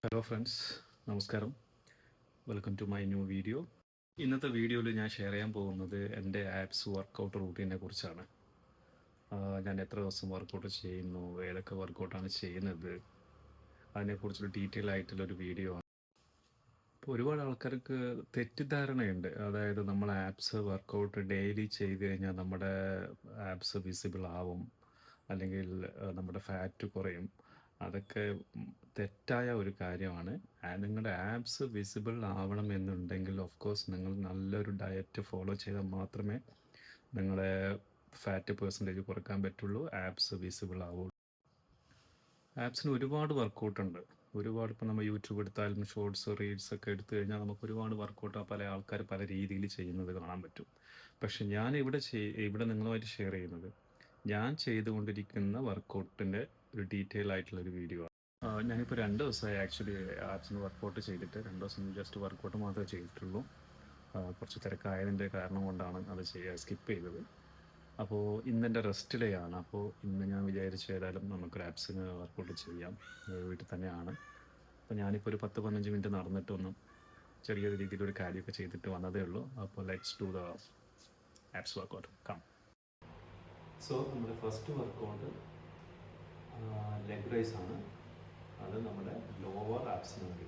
Hello friends, നമസ്കാരം. Welcome to my new video. ഇന്നത്തെ വീഡിയോയിൽ ഞാൻ ഷെയർ ചെയ്യാൻ പോകുന്നത് എൻ്റെ ആപ്സ് വർക്കൗട്ട് റൂട്ടീനെ കുറിച്ചാണ്. ഞാൻ എത്ര ദിവസം വർക്കൗട്ട് ചെയ്യുന്നു, ഏതൊക്കെ വർക്കൗട്ടാണ് ചെയ്യുന്നത്, അതിനെക്കുറിച്ചൊരു ഡീറ്റെയിൽ ആയിട്ടുള്ളൊരു വീഡിയോ ആണ്. ഇപ്പോൾ ഒരുപാട് ആൾക്കാർക്ക് തെറ്റിദ്ധാരണയുണ്ട്. അതായത് നമ്മൾ ആപ്സ് വർക്കൗട്ട് ഡെയിലി ചെയ്ത് കഴിഞ്ഞാൽ നമ്മുടെ ആപ്സ് വിസിബിൾ ആവും, അല്ലെങ്കിൽ നമ്മുടെ ഫാറ്റ് കുറയും. അതൊക്കെ തെറ്റായ ഒരു കാര്യമാണ്. നിങ്ങളുടെ ആപ്സ് വിസിബിൾ ആവണമെന്നുണ്ടെങ്കിൽ ഓഫ് കോഴ്സ് നിങ്ങൾ നല്ലൊരു ഡയറ്റ് ഫോളോ ചെയ്താൽ മാത്രമേ നിങ്ങളെ ഫാറ്റ് പെർസെൻറ്റേജ് കുറയ്ക്കാൻ പറ്റുള്ളൂ, ആപ്സ് വിസിബിൾ ആവുള്ളൂ. ആപ്സിന് ഒരുപാട് വർക്കൗട്ടുണ്ട്. ഒരുപാട് ഇപ്പോൾ നമ്മൾ യൂട്യൂബ് എടുത്താലും ഷോർട്സ് റീൽസ് ഒക്കെ എടുത്തു കഴിഞ്ഞാൽ നമുക്ക് ഒരുപാട് വർക്കൗട്ട് പല ആൾക്കാർ പല രീതിയിൽ ചെയ്യുന്നത് കാണാൻ പറ്റും. പക്ഷെ ഞാൻ ഇവിടെ നിങ്ങളുമായിട്ട് ഷെയർ ചെയ്യുന്നത് ഞാൻ ചെയ്തുകൊണ്ടിരിക്കുന്ന വർക്കൗട്ടിൻ്റെ ഒരു ഡീറ്റെയിൽ ആയിട്ടുള്ളൊരു വീഡിയോ ആണ്. ഞാനിപ്പോൾ 2 ദിവസമായി ആക്ച്വലി ആപ്സിന് വർക്കൗട്ട് ചെയ്തിട്ട്. 2 ദിവസം ജസ്റ്റ് വർക്കൗട്ട് മാത്രമേ ചെയ്തിട്ടുള്ളൂ. കുറച്ച് തിരക്കായതിൻ്റെ കാരണം കൊണ്ടാണ് അത് സ്കിപ്പ് ചെയ്തത്. അപ്പോൾ ഇന്നെൻ്റെ റെസ്റ്റ് ഡേ ആണ്. അപ്പോൾ ഇന്ന് ഞാൻ വിചാരിച്ചു ഏതായാലും നമുക്കൊരു ആപ്സിന് വർക്കൗട്ട് ചെയ്യാം. വീട്ടിൽ തന്നെയാണ്. അപ്പോൾ ഞാനിപ്പോൾ ഒരു 10-15 മിനിറ്റ് നടന്നിട്ടൊന്നും ചെറിയ രീതിയിലൊരു കാര്യമൊക്കെ ചെയ്തിട്ട് വന്നതേ ഉള്ളൂ. അപ്പോൾ let's do the abs workout. Come. So നമ്മുടെ ഫസ്റ്റ് വർക്കൗട്ട് ലെഗ് റൈസ് ആണ്. അത് നമ്മുടെ ലോവർ ആപ്സിന് വേണ്ടി.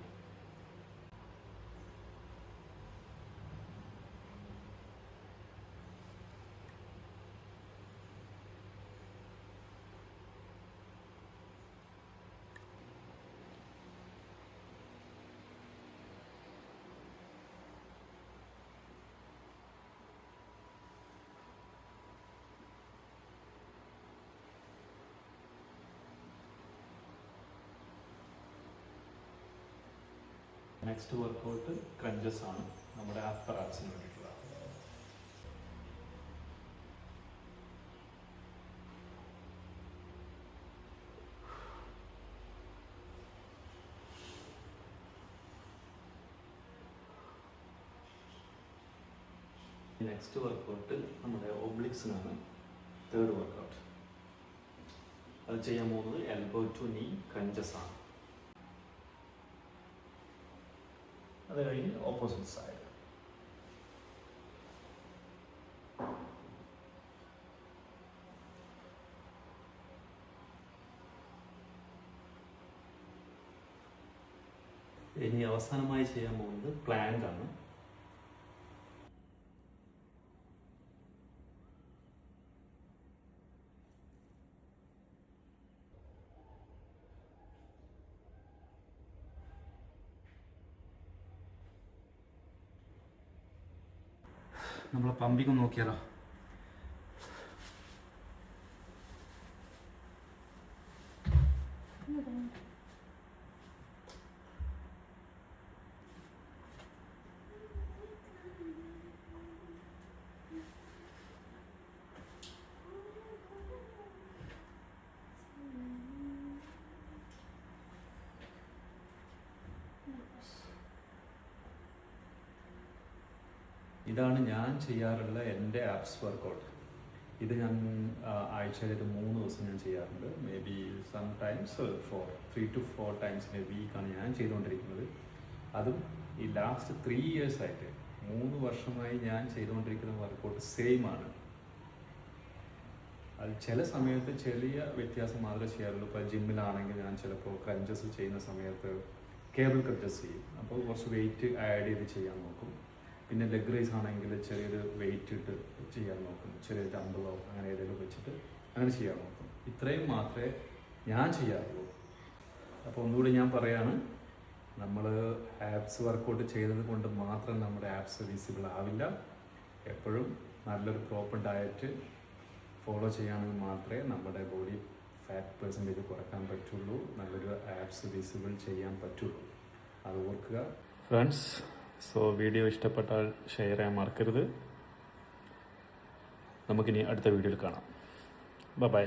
നെക്സ്റ്റ് വർക്കൗട്ട് ക്രഞ്ചസ് ആണ്, നമ്മുടെ അപ്പർ ആപ്സിന് വേണ്ടിയിട്ടുള്ള. നെക്സ്റ്റ് വർക്കൗട്ട് നമ്മുടെ ഓബ്ലിക്സിനാണ്, തേർഡ് വർക്കൗട്ട്. അത് ചെയ്യാൻ പോകുന്നത് എൽബോ ടു നീ ക്രഞ്ചസ് ആണ്. അത് കഴിഞ്ഞ് ഓപ്പോസിറ്റ് സൈഡ്. ഇനി അവസാനമായി ചെയ്യാൻ പോകുന്നത് പ്ലാങ്ക് ആണ്. നമ്മളെ പമ്പിങ് നോക്കിയാലോ. ഇതാണ് ഞാൻ ചെയ്യാറുള്ള എൻ്റെ ആപ്സ് വർക്കൗട്ട്. ഇത് ഞാൻ ആഴ്ചയിൽ 3 ദിവസം ഞാൻ ചെയ്യാറുണ്ട്. Maybe sometimes 3 to 4 times a വീക്കാണ് ഞാൻ ചെയ്തുകൊണ്ടിരിക്കുന്നത്. അതും ഈ ലാസ്റ്റ് 3 years ആയിട്ട്, 3 വർഷമായി ഞാൻ ചെയ്തുകൊണ്ടിരിക്കുന്ന വർക്കൗട്ട് സെയിം ആണ്. അത് ചില സമയത്ത് ചെറിയ വ്യത്യാസം മാത്രമേ ചെയ്യാറുള്ളൂ. ഇപ്പോൾ ജിമ്മിലാണെങ്കിൽ ഞാൻ ചിലപ്പോൾ ക്രഞ്ചസ് ചെയ്യുന്ന സമയത്ത് കേബിൾ ക്രഞ്ചസ് ചെയ്യും. അപ്പോൾ കുറച്ച് വെയിറ്റ് ആഡ് ചെയ്ത് ചെയ്യാൻ നോക്കും. പിന്നെ ലെഗ് റൈസ് ആണെങ്കിൽ ചെറിയൊരു വെയിറ്റ് ഇട്ട് ചെയ്യാൻ നോക്കും. ചെറിയ ഡംബിളോ അങ്ങനെ ഏതെങ്കിലും വെച്ചിട്ട് അങ്ങനെ ചെയ്യാൻ നോക്കും. ഇത്രയും മാത്രമേ ഞാൻ ചെയ്യാറുള്ളൂ. അപ്പോൾ ഒന്നുകൂടി ഞാൻ പറയാണ്, നമ്മൾ ആപ്സ് വർക്കൗട്ട് ചെയ്തത് കൊണ്ട് മാത്രം നമ്മുടെ ആപ്സ് വിസിബിൾ ആവില്ല. എപ്പോഴും നല്ലൊരു പ്രോപ്പർ ഡയറ്റ് ഫോളോ ചെയ്യുകയാണെങ്കിൽ മാത്രമേ നമ്മുടെ ബോഡി ഫാറ്റ് പെർസെൻറ്റേജ് കുറയ്ക്കാൻ പറ്റുള്ളൂ, നല്ലൊരു ആപ്സ് വിസിബിൾ ചെയ്യാൻ പറ്റുള്ളൂ. അത് ഓർക്കുക ഫ്രണ്ട്സ്. സോ വീഡിയോ ഇഷ്ടപ്പെട്ടാൽ ഷെയർ ചെയ്യാൻ മറക്കരുത്. നമുക്കിനി അടുത്ത വീഡിയോയിൽ കാണാം. ബൈ.